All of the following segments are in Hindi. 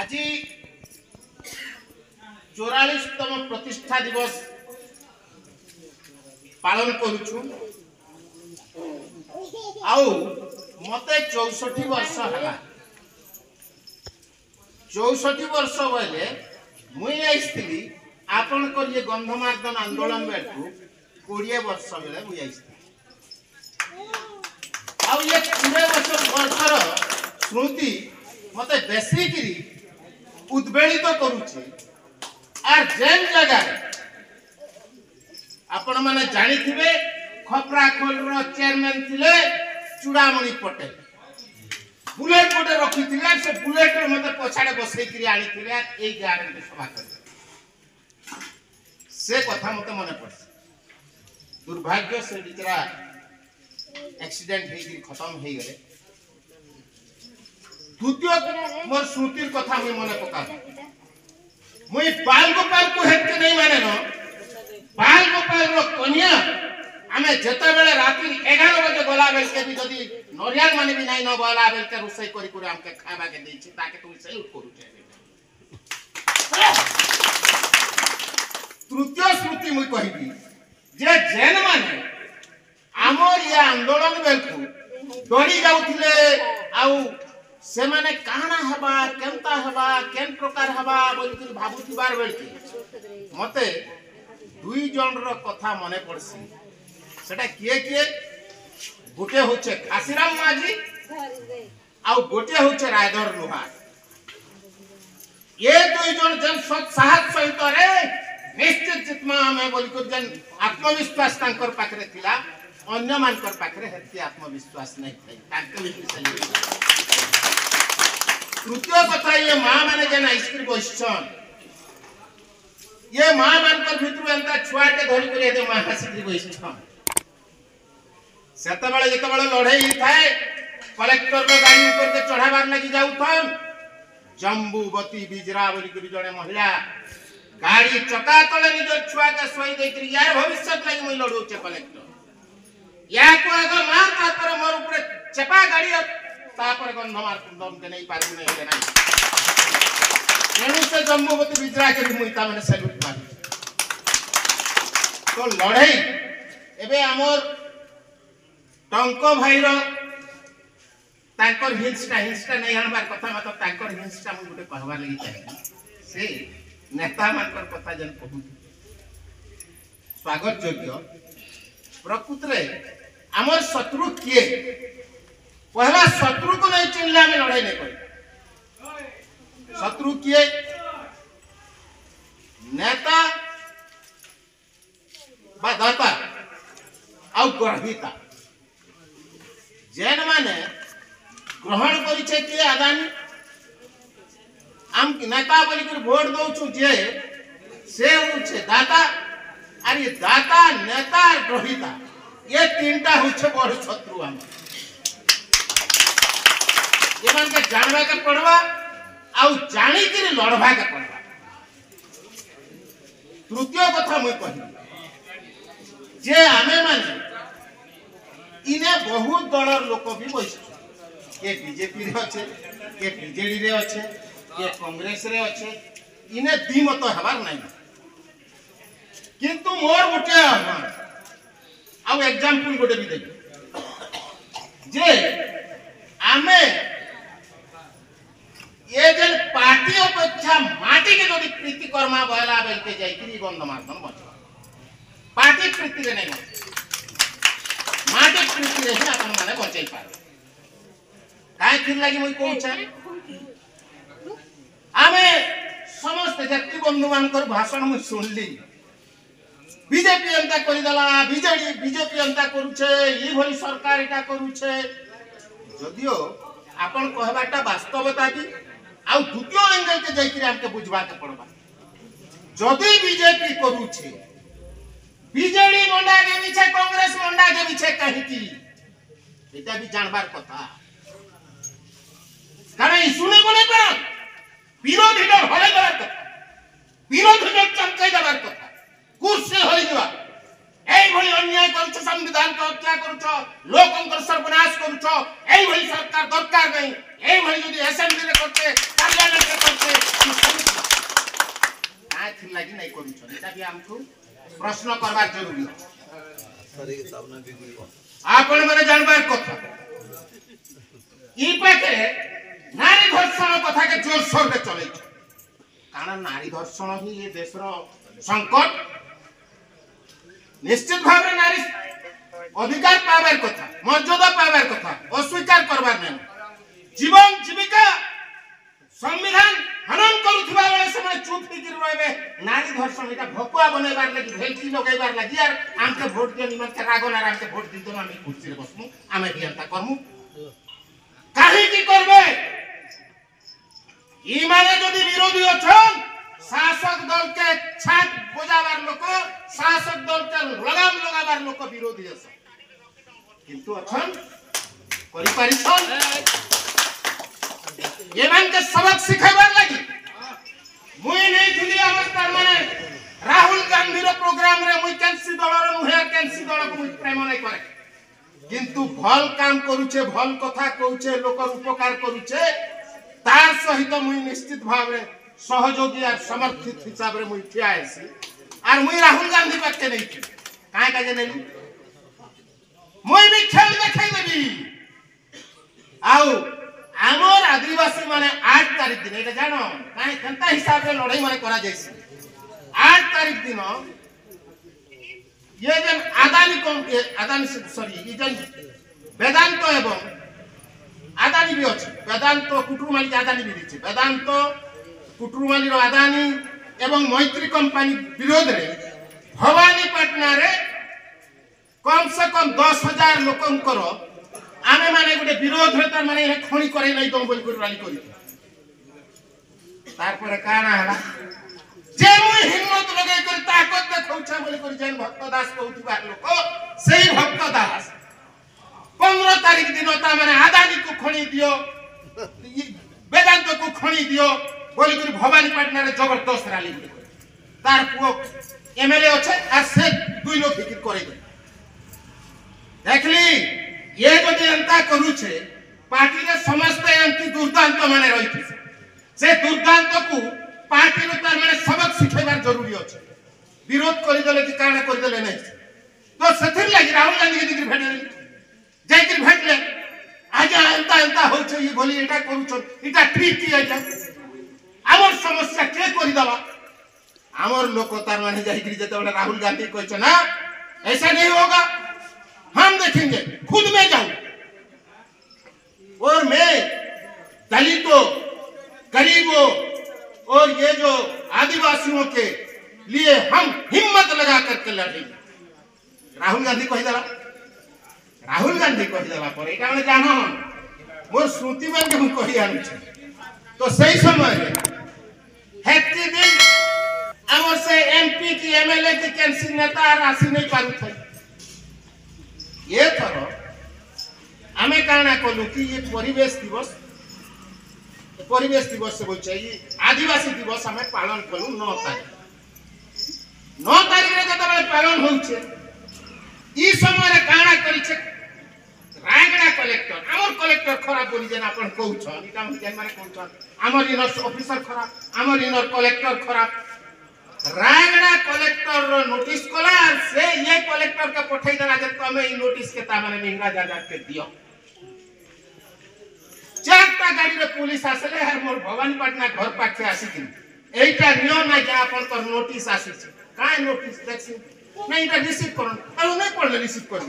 आज 44तम प्रतिष्ठा दिवस पालन करुछु आउ मते 64 वर्ष हला 64 वर्ष बेले मुई आइसली आपन को ये गंधमार्दन आंदोलन बेठू 20 वर्ष बेले मुई आइसली आउ ये 20 वर्षर स्मृति मते बेसी करी उद्वेलित करूची आर जेन जगह आपण माने जानी थिबे खपराखोल रो चेयरमैन थिले चूड़ामणि पटेल बुलेट गोटे रखी थिले से बुलेट रे मते पछाडे बसै करी आनी थिले एई गार्डन सभा कर से कथा मते मने पड़ दुर्भाग्य से बिचरा एक्सीडेंट हे कि खत्म हे गले द्वितीय मोर स्मृतिर कथा मुई मने पका मुई बाल गोपाल को हेत नहीं माने न बाल गोपाल रो कन्या आमे जते बेले राती 11 बजे गोला बेल के भी जदी नरियाल माने भी नहीं न बोला बेल के रुसई करी करी हमके खाबा के देई छी ताके तुम सैल्यूट करू छे तृतीय स्मृति मुई कहिबी जे जेन माने आमर ये आंदोलन बेल को डरी जाउथिले आउ से माने कहना हबा केमता हबा केन प्रकार हबा बोल के भाबुथिबार बेल के मते दुई जन रो कथा मने पड़सी सेटा किए गोटे होचे खासीराम माझी आउ गोटे होचे रायधर लोहार ये दुई जन जन साहस सहित रे निश्चित जितमा हमें बोल के जन आत्मविश्वास तांकर पाखरे थिला अन्य मानकर पाखरे हेती आत्मविश्वास नहीं थई तांके विषय तृतीय कथा ये मां माने जन आइसक्रीम बसछन ये मां मानकर भितरु एंता छुआटे धरि करे दे मां आइसक्रीम बसछन सेते बेले जेते बेले लड़ाई थाए कलेक्टर रो गाड़ी ऊपर के चढ़ाबार लागि जाउथन जम्बूवती बिजरा बोली के जने महिला गाड़ी चका तले निजर छुआ के सोई दे करी यार भविष्य लागि मई लड़ो छे कलेक्टर या को अगर मार का पर मोर ऊपर चपा गाड़ी तापर गंधमार कुंदम के नहीं पारू नहीं के नहीं एनु से जम्बूवती बिजरा के मुई ता माने सैल्यूट मारी तो लड़ाई एबे हमर टंको भाई रो तांकर हिंसटा नहीं हनबार कथा मत तांकर हिंसटा मु गुटे कहबा लागि चाहे से नेता मानकर कथा जन कहू स्वागत योग्य प्रकृत रे हमर शत्रु किए पहला शत्रु को नहीं चिन्हला में लड़ाई नहीं करी शत्रु किए नेता बा दाता आउ ग्रहिता जेन माने ग्रहण करिछे कि आदानी हम नेता बोली कर वोट दउछु जे से होछे दाता और ये दाता नेता ग्रहिता ये तीनटा होछे बड़ शत्रु हम ये मान के जानवा के पड़वा आउ जानी कि लड़वा के पड़वा तृतीय कथा मुई कहि जे आमे माने इने बहुत दलर लोक भी बस के बीजेपी रे अच्छे के बीजेडी रे अच्छे के कांग्रेस रे अच्छे इने द्विमत हबार नहीं किंतु मोर गोटे आउ एग्जांपल गोटे भी देबी जे आमे ये जन पार्टी अपेक्षा माटी के जदी प्रीति कर्मा बहला बेल के जाई कि गंधमार्दन बच पार्टी प्रीति रे नहीं माटी प्रीति रे अपन माने बचाई पार काय फिर लागि मई कहूछा आमे समस्त जति बंधु मानकर भाषण मु सुनली बीजेपी अंता करि दला बीजेपी अंता करूछे ई भली सरकार एटा करूछे जदियो आपण कहबाटा वास्तवता की आउ द्वितीय एंगल के जाई कि हमके बुझबा के पड़बा जदी बीजेपी करूछे बीजेडी मंडा के पीछे कांग्रेस मंडा के पीछे कहि की एटा भी जानबार कथा कारण सुने बोले पर विरोधी दल हले दबार कथा विरोधी दल चमकाई दबार कथा कुर्सी होई दिवा एई भली अन्याय करछ संविधान को हत्या करछ लोकंकर सर्वनाश करछ एई भली सरकार दरकार नहीं एई भली जदी असेंबली रे करते पार्लियामेंट रे करते थिर लगी नहीं करूछन एटा भी हमको प्रश्न करबार जरूरी आपण माने जानबार कथा ई पाके नारी धर्षण कथा के जोर शोर में चले कारण नारी धर्षण ही ये देश रो संकट निश्चित भाव में नारी अधिकार पावर कथा मर्यादा पावर कथा अस्वीकार करबार नहीं जीवन जीविका संविधान हनन करूथबा बेले से माने चुप होकर रहबे नारी धर्षण एटा भकुआ बनैबार लागि भेल्की लगाइबार लागि यार हमके वोट दियो निमन के रागो ना हमके वोट दितो हम कुर्सी रे बसमु आमे बियंता करमु काहे की करबे ई माने जदि विरोधी अछन शासक दल के छात बजाबार लोक शासक दल के लगाम लगाबार लोक विरोधी अछन किंतु अछन करि परिछन ये मान के सबक सिखाइबार लागि मुई नहीं थिली अवस्था माने राहुल गांधी रो प्रोग्राम रे मुई कैंसी दल रो नुहे कैंसी दल को मुई प्रेम नहीं करे किंतु भल काम करूचे भल कथा कहूचे लोकर उपकार करूचे तार सहित मुई निश्चित भाव रे सहयोगी और समर्थित हिसाब रे मुई ठिया आसी और मुई राहुल गांधी पक्के नहीं थी काहे काजे नहीं मुई भी खेल देखाई देबी आउ आमर आदिवासी माने 8 तारीख दिन एटा जानो काहे कंता हिसाब रे लड़ाई माने करा जायसी 8 तारीख दिन ये जन अदानी सॉरी ये जन वेदांत एवं अदानी भी अछि वेदांत कुटुरमाली अदानी भी दिछि वेदांत कुटुरमाली रो अदानी एवं मैत्री कंपनी विरोध रे भवानीपटना रे कम से कम 10,000 लोकंकर आमे माने गुटे विरोध रे तार माने खणी करे नै दो बोल कर रैली करी तार पर काना हला जे मुई हिम्मत लगे कर ताकत देखौछा बोल कर जैन भक्त दास कहउथबा लोक सेही भक्त दास 15 तारीख दिन ता माने आदानी को खणी दियो वेदांत को खणी दियो बोल कर भवानीपटना रे जबरदस्त रैली तार पुओ एमएलए अछि आ से 2 लोग फिकिर करे देखली ये जदि अंता करूछे पार्टी रे समस्त एंटी दुर्दांत माने रहिथि से दुर्दांत को पार्टी रो तार माने सबक सिखेबार जरूरी अछि विरोध करि देले कि काना करि देले नै तो सथिर लागि राहुल गांधी के दिकर भेटले जैतिर भेटले आज अंता होछे ये बोली एटा करूछ एटा ठीक की आइता हमर समस्या के करि दबा हमर लोक तार माने जाइकरी जते बड़ा राहुल गांधी कहछ ना ऐसा नहीं होगा हम देखेंगे खुद में जाऊं और मैं दलितों गरीबों और ये जो आदिवासियों के लिए हम हिम्मत लगा करके लड़ेंगे राहुल गांधी कहि देला पर एटा हम जानो मोर श्रुति में हम कहि आनु तो सही समय रे हेती दिन हमर से एमपी की एमएलए की कैंसिल नेता राशि नहीं पारु थे ये थरो हमें कहना कलु कि ये परिवेश दिवस से बोल चाहिए आदिवासी दिवस हमें पालन कलु 9 तारीख रे जब पालन होउछे ई समय रे कहना करी छे रायगड़ा कलेक्टर हमर कलेक्टर खराब बोली जेना अपन कहू छ इटा हम जेन माने कहू छ हमर इनर ऑफिसर खराब हमर इनर कलेक्टर खराब रायगड़ा कलेक्टर रो नोटिस कोला से ये कलेक्टर के पठाई देला जे तमे ई नोटिस के ता माने निंगा जा के दियो चारटा गाड़ी रे पुलिस आसले हर मोर भवानीपटना घर पाखे आसी कि एटा नियम ना जे अपन पर नोटिस आसी छ काय नोटिस देखि नहीं इटा रिसीव करन अरु नहीं पढ़ले रिसीव कर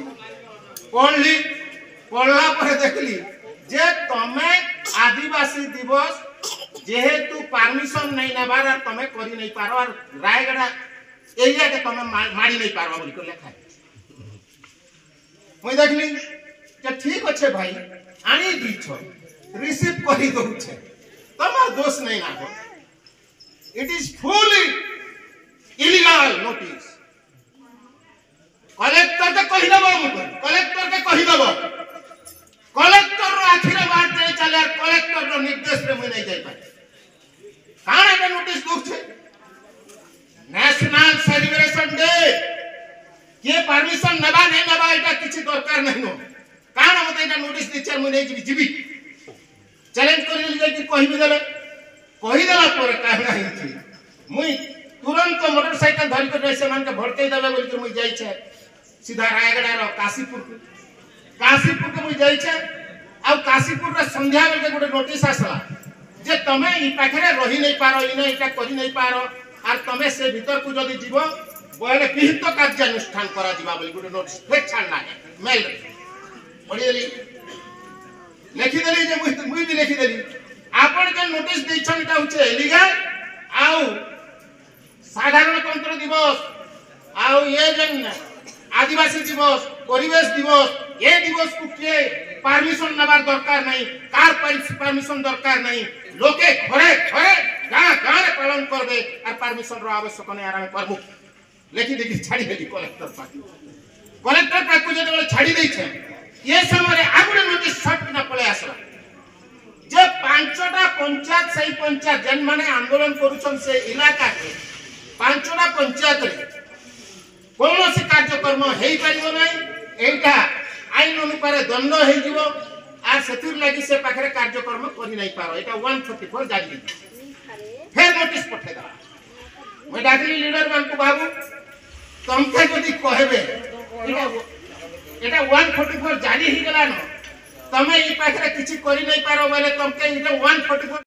दी पढ़ला पर देखली जे तमे आदिवासी दिवस जेहेतु परमिशन नहीं नबार तमे करी नहीं पारो और रायगड़ा एरिया के तमे मारी नहीं पारो बोली को लिखा मैं देखली जे ठीक अच्छे भाई आनी दी छ रिसीव करी दउ छे तमर दोष नहीं ना हो it is fully illegal notice collector के कहि दबो कलेक्टर के कहि दबो कलेक्टर रो आखिर बात नहीं चले कलेक्टर रो निर्देश पे मैं नहीं जाई पाए काना के नोटिस दुख छे नेशनल सेलिब्रेशन डे ये परमिशन नबा नहीं नबा एटा किछि दरकार नहीं नो काना मते एटा नोटिस दी मैं नहीं जीवी चैलेंज कर ले कि कहि देला पर कहना ही थी मुई तुरंत मोटरसाइकिल धर कर से मान के भड़के देबे बोल के मुई जाई छे सीधा रायगढ़ रो काशीपुर के मुई जाई छे आ काशीपुर रे संध्या बेल के गोटे नोटिस आसला जे तमे ई पाखरे रही नहीं पारो इने इटा करी नहीं पारो आर तमे से भीतर को जदी जीवो बोले विहित कार्यानुष्ठान करा दिबा बोली गोटे नोटिस फेक छाड़ना मेल पढ़ी देली लिखि देली जे मुई भी लिखि देली आपण के नोटिस दैछन ता होचे इलीगल आउ साधारणतंत्र दिवस आउ ये जन आदिवासी दिवस परिवेश दिवस ये दिवस को के परमिशन नबार दरकार नहीं कार परमिशन दरकार नहीं लोके घरे घरे गाँ गाँ रे पालन करबे और परमिशन रो आवश्यक नहीं आराम करबो लेकिन देखि छाड़ी देली कलेक्टर पाक को जदे छाड़ी दै छे ये समय आगुडे नोटिस सट ना पळे आसला जे पांचटा पंचायत सही पंचायत जन माने आंदोलन करूछन से इलाका के पांचटा पंचायत रे कौन से कार्यक्रम हेई परिबो नहीं एटा आईन अनुसार दंड हेई जिवो आ सेतिर लागि से पाखरे कार्यक्रम करि नहीं पारो एटा 144 जारी फिर नोटिस पठे दा मैं डाकली लीडर मान को बाबू तुमके जदी कहबे एटा 144 जारी ही गला न तमे ई पाखरे किछि करि नहीं पारो बोले तुमके एटा 144